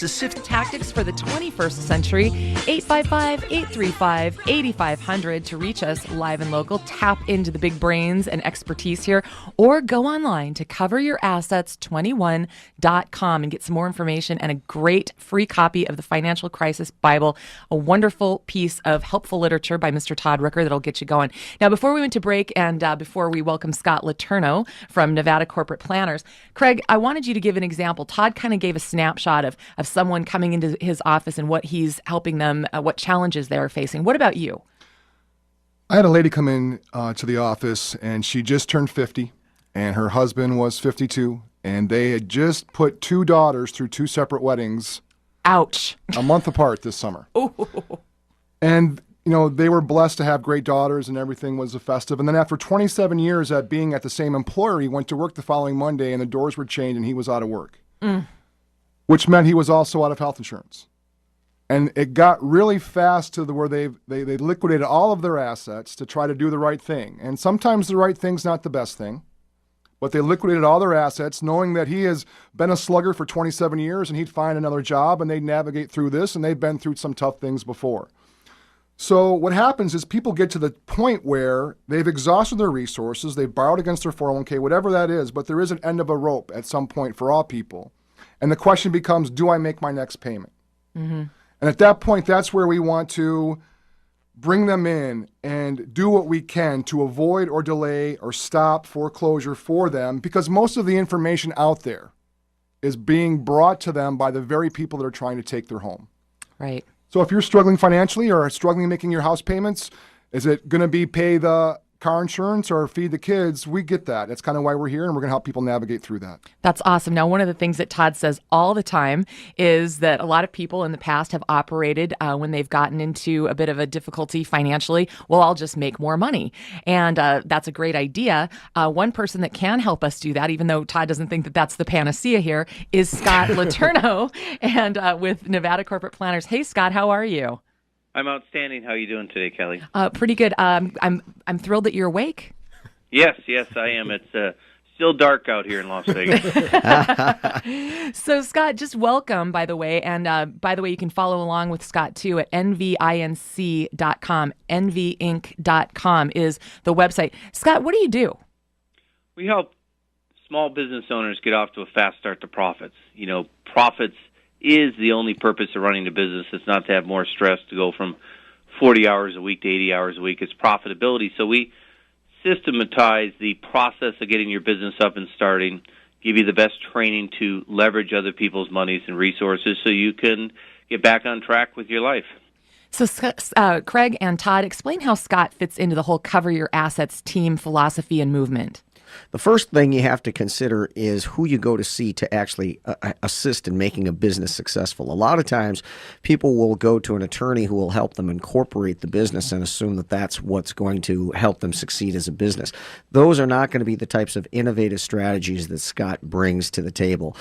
to sift tactics for the 21st century. 855-835-8500 to reach us live and local. Tap into the big brains and expertise here, or go online to coveryourassets21.com and get some more information and a great free copy of the Financial Crisis Bible, a wonderful piece of helpful literature by Mr. Todd Rooker that'll get you going. Now, before we went to break and before we welcome Scott Letourneau from Nevada Corporate Planners, Craig, I wanted you to give an example. Todd kind of gave a snapshot of someone coming into his office and what he's helping them, what challenges they're facing. What about you? I had a lady come in to the office, and she just turned 50, and her husband was 52, and they had just put two daughters through two separate weddings. Ouch. A month apart this summer. Ooh. And, they were blessed to have great daughters, and everything was festive. And then after 27 years at being at the same employer, he went to work the following Monday, and the doors were chained, and he was out of work, which meant he was also out of health insurance. And it got really fast to where they liquidated all of their assets to try to do the right thing. And sometimes the right thing's not the best thing. But they liquidated all their assets, knowing that he has been a slugger for 27 years and he'd find another job, and they'd navigate through this, and they've been through some tough things before. So what happens is people get to the point where they've exhausted their resources, they've borrowed against their 401k, whatever that is, but there is an end of a rope at some point for all people. And the question becomes, do I make my next payment? Mm-hmm. And at that point, that's where we want to bring them in and do what we can to avoid or delay or stop foreclosure for them, because most of the information out there is being brought to them by the very people that are trying to take their home. Right. So if you're struggling financially or struggling making your house payments, is it going to be pay the car insurance or feed the kids? We get that. That's kind of why we're here, and we're going to help people navigate through that. That's awesome. Now, one of the things that Todd says all the time is that a lot of people in the past have operated when they've gotten into a bit of a difficulty financially. Well, I'll just make more money. And that's a great idea. One person that can help us do that, even though Todd doesn't think that that's the panacea here, is Scott Letourneau and with Nevada Corporate Planners. Hey, Scott, how are you? I'm outstanding. How are you doing today, Kelly? Pretty good. I'm thrilled that you're awake. Yes, I am. It's still dark out here in Las Vegas. So, Scott, just welcome, by the way. And by the way, you can follow along with Scott, too, at nvinc.com. nvinc.com is the website. Scott, what do you do? We help small business owners get off to a fast start to profits. Profits is the only purpose of running the business. It's not to have more stress, to go from 40 hours a week to 80 hours a week. It's profitability. So we systematize the process of getting your business up and starting, give you the best training to leverage other people's monies and resources so you can get back on track with your life. So, Craig and Todd, explain how Scott fits into the whole Cover Your Assets team philosophy and movement. The first thing you have to consider is who you go to see to actually assist in making a business successful. A lot of times, people will go to an attorney who will help them incorporate the business and assume that that's what's going to help them succeed as a business. Those are not going to be the types of innovative strategies that Scott brings to the table.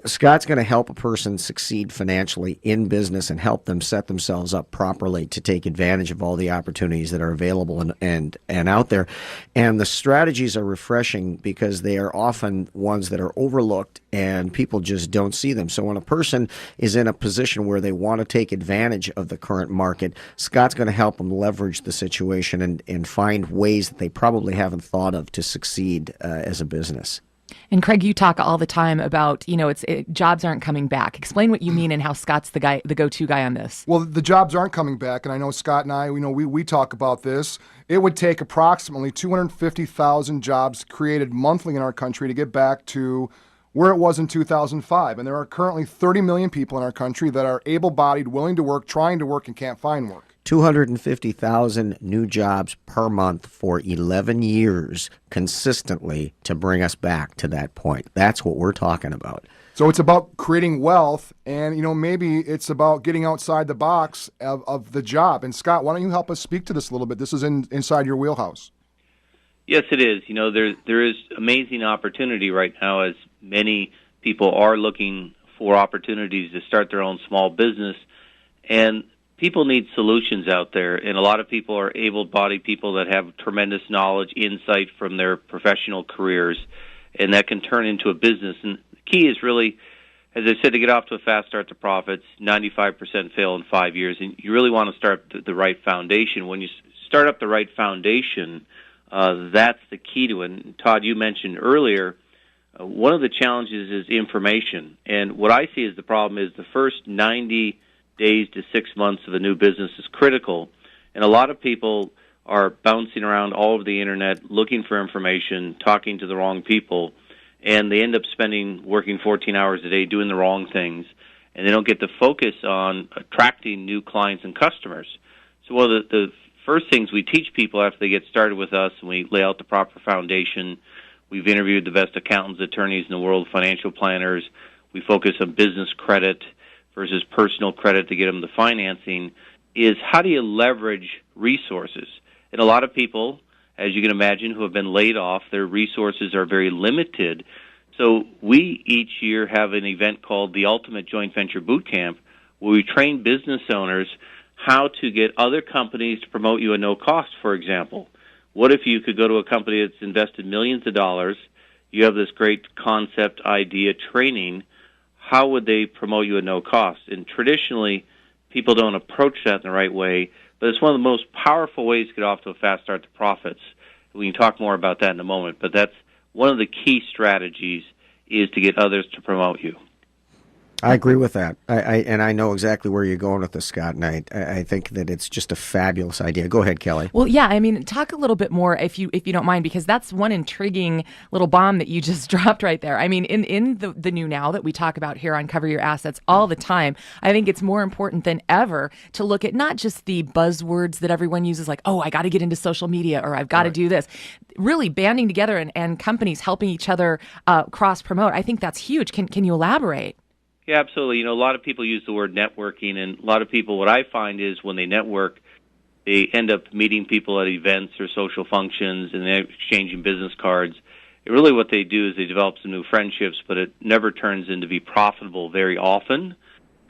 Scott's going to help a person succeed financially in business and help them set themselves up properly to take advantage of all the opportunities that are available and out there. And the strategies are refreshing because they are often ones that are overlooked and people just don't see them. So when a person is in a position where they want to take advantage of the current market, Scott's going to help them leverage the situation and find ways that they probably haven't thought of to succeed as a business. And Craig, you talk all the time about, jobs aren't coming back. Explain what you mean and how Scott's the go-to guy on this. Well, the jobs aren't coming back, and I know Scott and I, we talk about this. It would take approximately 250,000 jobs created monthly in our country to get back to where it was in 2005. And there are currently 30 million people in our country that are able-bodied, willing to work, trying to work, and can't find work. 250,000 new jobs per month for 11 years consistently to bring us back to that point. That's what we're talking about. So it's about creating wealth, and maybe it's about getting outside the box of the job. And Scott, why don't you help us speak to this a little bit? This is inside your wheelhouse. Yes, it is. There is amazing opportunity right now, as many people are looking for opportunities to start their own small business, and people need solutions out there, and a lot of people are able-bodied people that have tremendous knowledge, insight from their professional careers, and that can turn into a business. And the key is really, as I said, to get off to a fast start to profits, 95% fail in 5 years, and you really want to start the right foundation. When you start up the right foundation, that's the key to it. And Todd, you mentioned earlier, one of the challenges is information. And what I see as the problem is the first 90 days to 6 months of a new business is critical. And a lot of people are bouncing around all over the internet looking for information, talking to the wrong people, and they end up working 14 hours a day doing the wrong things, and they don't get the focus on attracting new clients and customers. So one of the first things we teach people after they get started with us, and we lay out the proper foundation, we've interviewed the best accountants, attorneys in the world, financial planners, we focus on business credit versus personal credit to get them the financing, is how do you leverage resources? And a lot of people, as you can imagine, who have been laid off, their resources are very limited. So we each year have an event called the Ultimate Joint Venture Boot Camp, where we train business owners how to get other companies to promote you at no cost, for example. What if you could go to a company that's invested millions of dollars, you have this great concept, idea, training, how would they promote you at no cost? And traditionally, people don't approach that in the right way, but it's one of the most powerful ways to get off to a fast start to profits. We can talk more about that in a moment, but that's one of the key strategies is to get others to promote you. I agree with that. And I know exactly where you're going with this, Scott, and I think that it's just a fabulous idea. Go ahead, Kelly. Well, yeah, I mean, talk a little bit more if you don't mind, because that's one intriguing little bomb that you just dropped right there. I mean, in the new now that we talk about here on Cover Your Assets all the time, I think it's more important than ever to look at not just the buzzwords that everyone uses, like, oh, I got to get into social media, or I've got to do this. Really banding together and companies helping each other cross promote. I think that's huge. Can you elaborate? Yeah, absolutely. You know, a lot of people use the word networking, and a lot of people, what I find is when they network, they end up meeting people at events or social functions, and they're exchanging business cards. And really what they do is they develop some new friendships, but it never turns into be profitable very often.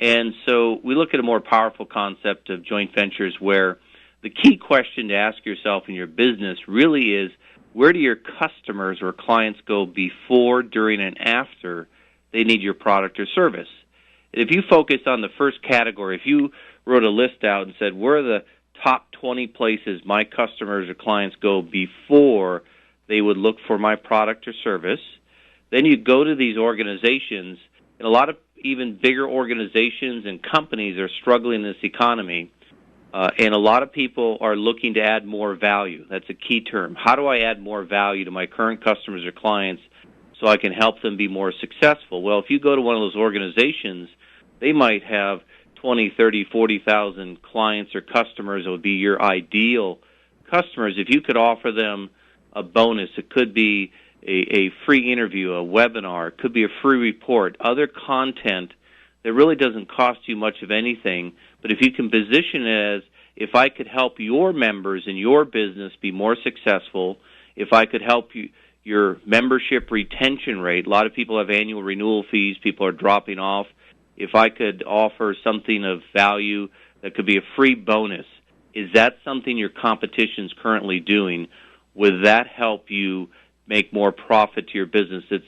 And so we look at a more powerful concept of joint ventures where the key question to ask yourself in your business really is, where do your customers or clients go before, during, and after they need your product or service? If you focus on the first category, if you wrote a list out and said, where are the top 20 places my customers or clients go before they would look for my product or service, then you go to these organizations, and a lot of even bigger organizations and companies are struggling in this economy, and a lot of people are looking to add more value. That's a key term. How do I add more value to my current customers or clients so I can help them be more successful? Well, if you go to one of those organizations, they might have 20, 30, 40,000 clients or customers that would be your ideal customers. If you could offer them a bonus, it could be a free interview, a webinar, it could be a free report, other content that really doesn't cost you much of anything, but if you can position it as, if I could help your members in your business be more successful, if I could help you, your membership retention rate. A lot of people have annual renewal fees. People are dropping off. If I could offer something of value that could be a free bonus, is that something your competition's currently doing? Would that help you make more profit to your business? It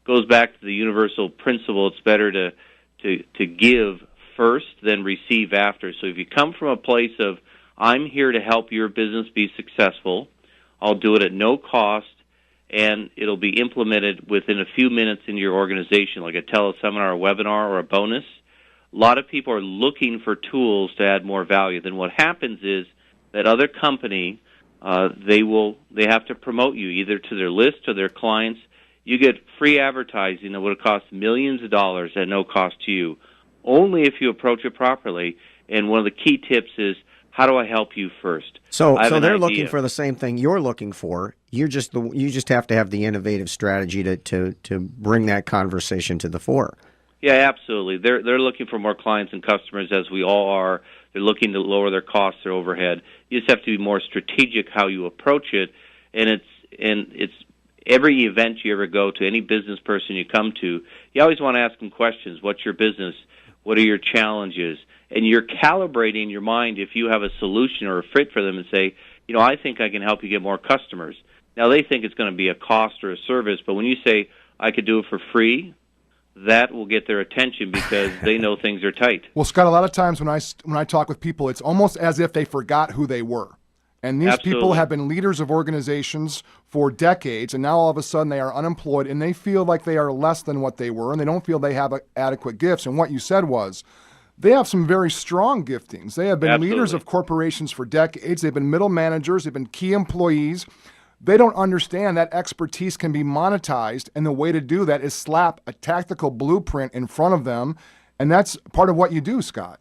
goes back to the universal principle. It's better to give first than receive after. So if you come from a place of, I'm here to help your business be successful, I'll do it at no cost, and it'll be implemented within a few minutes in your organization, like a teleseminar, a webinar, or a bonus. A lot of people are looking for tools to add more value. Then what happens is that other company, they have to promote you either to their list or their clients. You get free advertising that would have cost millions of dollars at no cost to you, only if you approach it properly. And one of the key tips is, how do I help you first? So they're looking for the same thing you're looking for. You just have to have the innovative strategy to bring that conversation to the fore. Yeah, absolutely. They're looking for more clients and customers, as we all are. They're looking to lower their costs, their overhead. You just have to be more strategic how you approach it. And it's every event you ever go to, any business person you come to, you always want to ask them questions. What's your business? What are your challenges? And you're calibrating your mind if you have a solution or a fit for them and say, I think I can help you get more customers. Now, they think it's going to be a cost or a service, but when you say, I could do it for free, that will get their attention because they know things are tight. Well, Scott, a lot of times when I talk with people, it's almost as if they forgot who they were. And these Absolutely. people have been leaders of organizations for decades, and now all of a sudden they are unemployed, and they feel like they are less than what they were, and they don't feel they have adequate gifts. And what you said was, they have some very strong giftings. They have been Absolutely. leaders of corporations for decades. They've been middle managers. They've been key employees. They don't understand that expertise can be monetized, and the way to do that is slap a tactical blueprint in front of them, and that's part of what you do, Scott.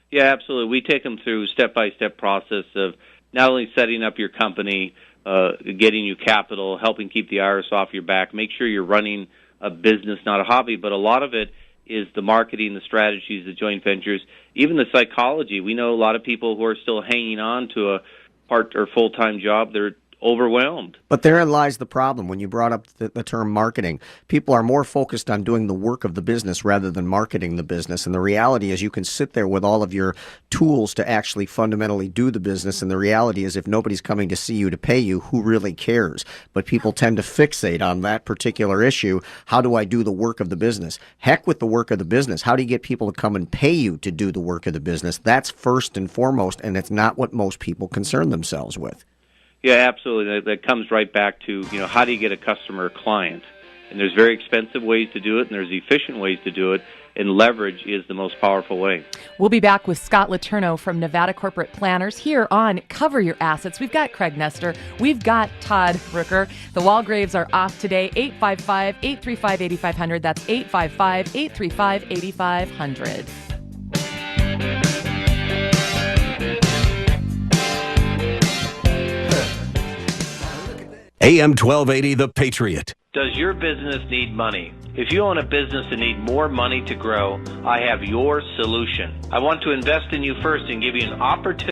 Yeah, absolutely. We take them through step-by-step process of not only setting up your company, getting you capital, helping keep the IRS off your back, make sure you're running a business, not a hobby, but a lot of it is the marketing, the strategies, the joint ventures, even the psychology. We know a lot of people who are still hanging on to a part or full-time job. They're overwhelmed. But therein lies the problem. When you brought up the term marketing, people are more focused on doing the work of the business rather than marketing the business. And the reality is you can sit there with all of your tools to actually fundamentally do the business. And the reality is if nobody's coming to see you to pay you, who really cares? But people tend to fixate on that particular issue. How do I do the work of the business? Heck with the work of the business. How do you get people to come and pay you to do the work of the business? That's first and foremost, and it's not what most people concern themselves with. Yeah, absolutely. That comes right back to, how do you get a customer or client? And there's very expensive ways to do it, and there's efficient ways to do it, and leverage is the most powerful way. We'll be back with Scott Letourneau from Nevada Corporate Planners here on Cover Your Assets. We've got Craig Nestor. We've got Todd Rooker. The Walgraves are off today, 855-835-8500. That's 855-835-8500. AM 1280, The Patriot. Does your business need money? If you own a business and need more money to grow, I have your solution. I want to invest in you first and give you an opportunity